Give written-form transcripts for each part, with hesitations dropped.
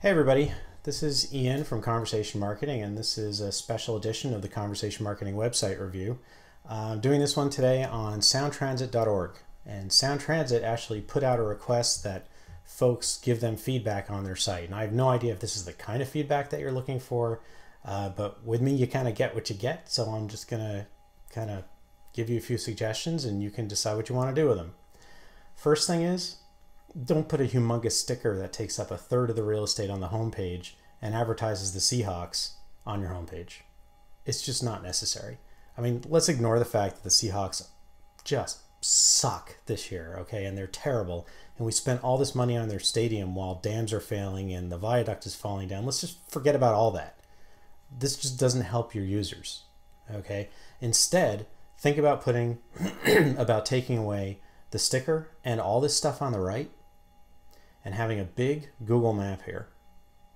Hey everybody, this is Ian from Conversation Marketing, and this is a special edition of the Conversation Marketing website review. I'm doing this one today on soundtransit.org, and SoundTransit actually put out a request that folks give them feedback on their site. And I have no idea if this is the kind of feedback that you're looking for, but with me you kind of get what you get, so I'm just going to kind of give you a few suggestions and you can decide what you want to do with them. First thing is, don't put a humongous sticker that takes up a third of the real estate on the homepage and advertises the Seahawks on your homepage. It's just not necessary. I mean, let's ignore the fact that the Seahawks just suck this year, okay? And they're terrible. And we spent all this money on their stadium while dams are failing and the viaduct is falling down. Let's just forget about all that. This just doesn't help your users, okay? Instead, think about putting, about taking away the sticker and all this stuff on the right, and having a big Google map here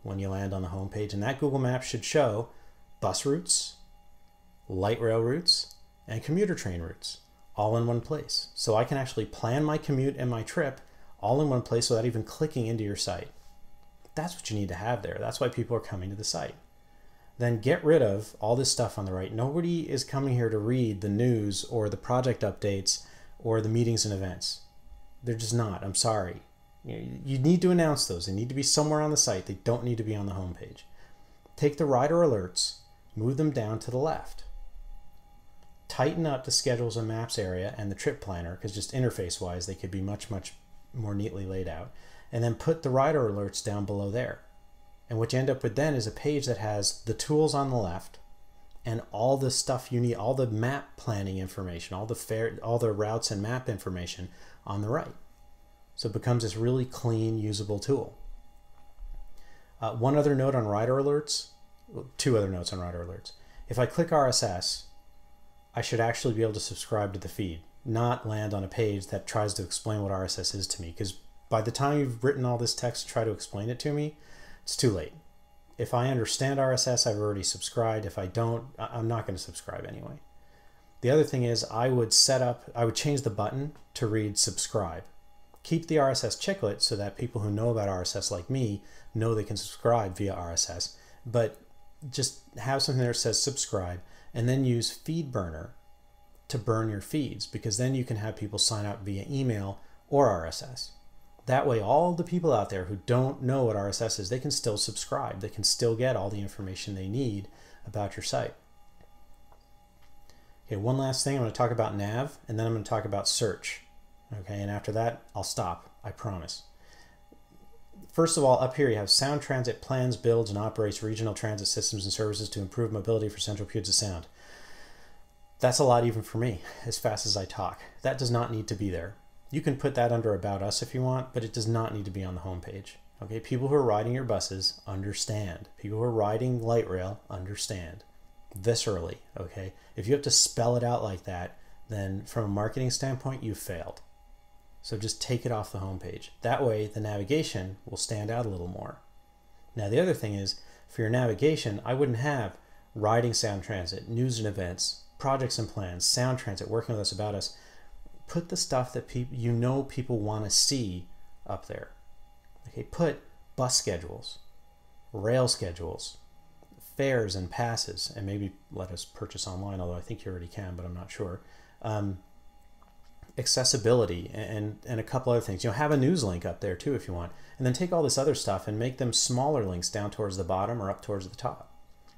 when you land on the homepage. And that Google map should show bus routes, light rail routes, and commuter train routes all in one place. So I can actually plan my commute and my trip all in one place without even clicking into your site. That's what you need to have there. That's why people are coming to the site. Then get rid of all this stuff on the right. Nobody is coming here to read the news or the project updates or the meetings and events. They're just not. I'm sorry. You need to announce those. They need to be somewhere on the site. They don't need to be on the homepage. Take the rider alerts, move them down to the left. Tighten up the schedules and maps area and the trip planner, because just interface-wise, they could be much more neatly laid out. And then put the rider alerts down below there. And what you end up with then is a page that has the tools on the left and all the stuff you need, all the map planning information, all the routes and map information on the right. So it becomes this really clean, usable tool. One other note on rider alerts, two other notes on rider alerts. If I click RSS, I should actually be able to subscribe to the feed, not land on a page that tries to explain what RSS is to me, because by the time you've written all this text to try to explain it to me, it's too late. If I understand RSS, I've already subscribed. If I don't, I'm not going to subscribe anyway. The other thing is I would change the button to read subscribe. Keep the RSS chiclet so that people who know about RSS like me know they can subscribe via RSS, but just have something there that says subscribe, and then use FeedBurner to burn your feeds, because then you can have people sign up via email or RSS. That way, all the people out there who don't know what RSS is, they can still subscribe. They can still get all the information they need about your site. Okay, one last thing. I'm going to talk about nav, and then I'm going to talk about search. Okay, and after that, I'll stop, I promise. First of all, up here you have Sound Transit plans, builds, and operates regional transit systems and services to improve mobility for Central Puget Sound. That's a lot even for me, as fast as I talk. That does not need to be there. You can put that under About Us if you want, but it does not need to be on the homepage. Okay, people who are riding your buses understand. People who are riding light rail understand. Viscerally, okay? If you have to spell it out like that, then from a marketing standpoint, you've failed. So just take it off the homepage. That way the navigation will stand out a little more. Now the other thing is, for your navigation, I wouldn't have riding Sound Transit, news and events, projects and plans, Sound Transit, working with us, About Us. Put the stuff that people want to see up there. Okay, put bus schedules, rail schedules, fares and passes, and maybe let us purchase online, although I think you already can, but I'm not sure. Accessibility and a couple other things. Have a news link up there too if you want, and then take all this other stuff and make them smaller links down towards the bottom or up towards the top.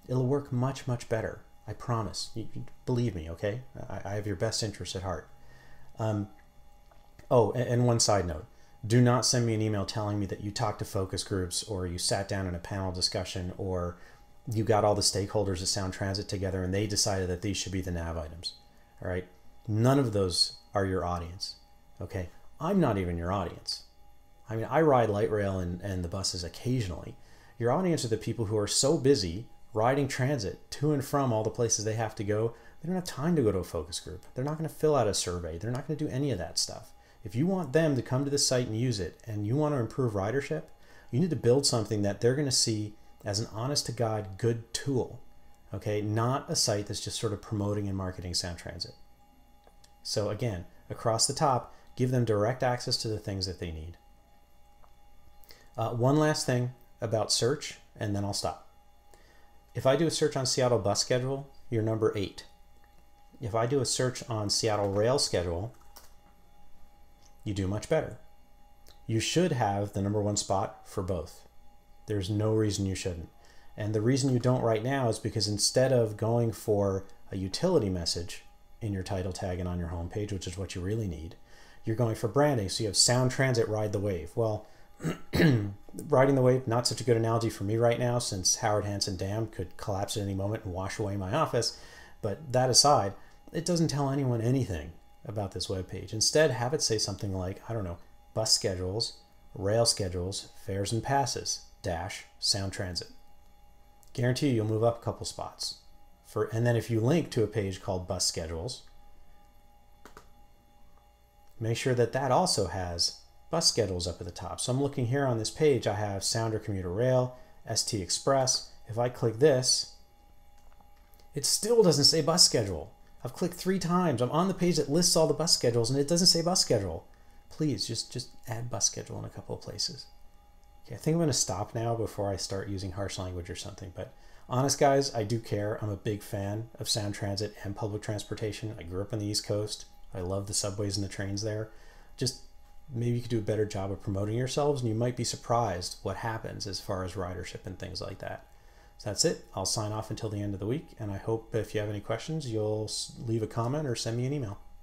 It'll work much better, I promise. You believe me, okay? I have your best interests at heart. Oh, and one side note, do not send me an email telling me that you talked to focus groups, or you sat down in a panel discussion, or you got all the stakeholders at Sound Transit together and they decided that these should be the nav items. All right, none of those are your audience. Okay, I'm not even your audience. I mean, I ride light rail and the buses occasionally. Your audience are the people who are so busy riding transit to and from all the places they have to go. They don't have time to go to a focus group. They're not going to fill out a survey. They're not going to do any of that stuff. If you want them to come to the site and use it, and you want to improve ridership, you need to build something that they're going to see as an honest-to-God good tool. Okay, not a site that's just sort of promoting and marketing Sound Transit. So again, across the top, give them direct access to the things that they need. One last thing about search, and then I'll stop. If I do a search on Seattle bus schedule, you're number 8. If I do a search on Seattle rail schedule, you do much better. You should have the number 1 spot for both. There's no reason you shouldn't. And the reason you don't right now is because instead of going for a utility message in your title tag and on your homepage, which is what you really need, you're going for branding. So you have Sound Transit Ride the Wave. Well, riding the wave, not such a good analogy for me right now, since Howard Hanson Dam could collapse at any moment and wash away my office. But that aside, it doesn't tell anyone anything about this web page. Instead, have it say something like, I don't know, bus schedules, rail schedules, fares and passes, - Sound Transit. Guarantee you'll move up a couple spots. And then if you link to a page called bus schedules, make sure that that also has bus schedules up at the top. So I'm looking here on this page, I have Sounder Commuter Rail, ST Express. If I click this, it still doesn't say bus schedule. I've clicked 3 times. I'm on the page that lists all the bus schedules and it doesn't say bus schedule. Please just add bus schedule in a couple of places. Okay, I think I'm going to stop now before I start using harsh language or something. But honest guys, I do care. I'm a big fan of Sound Transit and public transportation. I grew up on the East Coast. I love the subways and the trains there. Just maybe you could do a better job of promoting yourselves, and you might be surprised what happens as far as ridership and things like that. So that's it. I'll sign off until the end of the week, and I hope if you have any questions, you'll leave a comment or send me an email.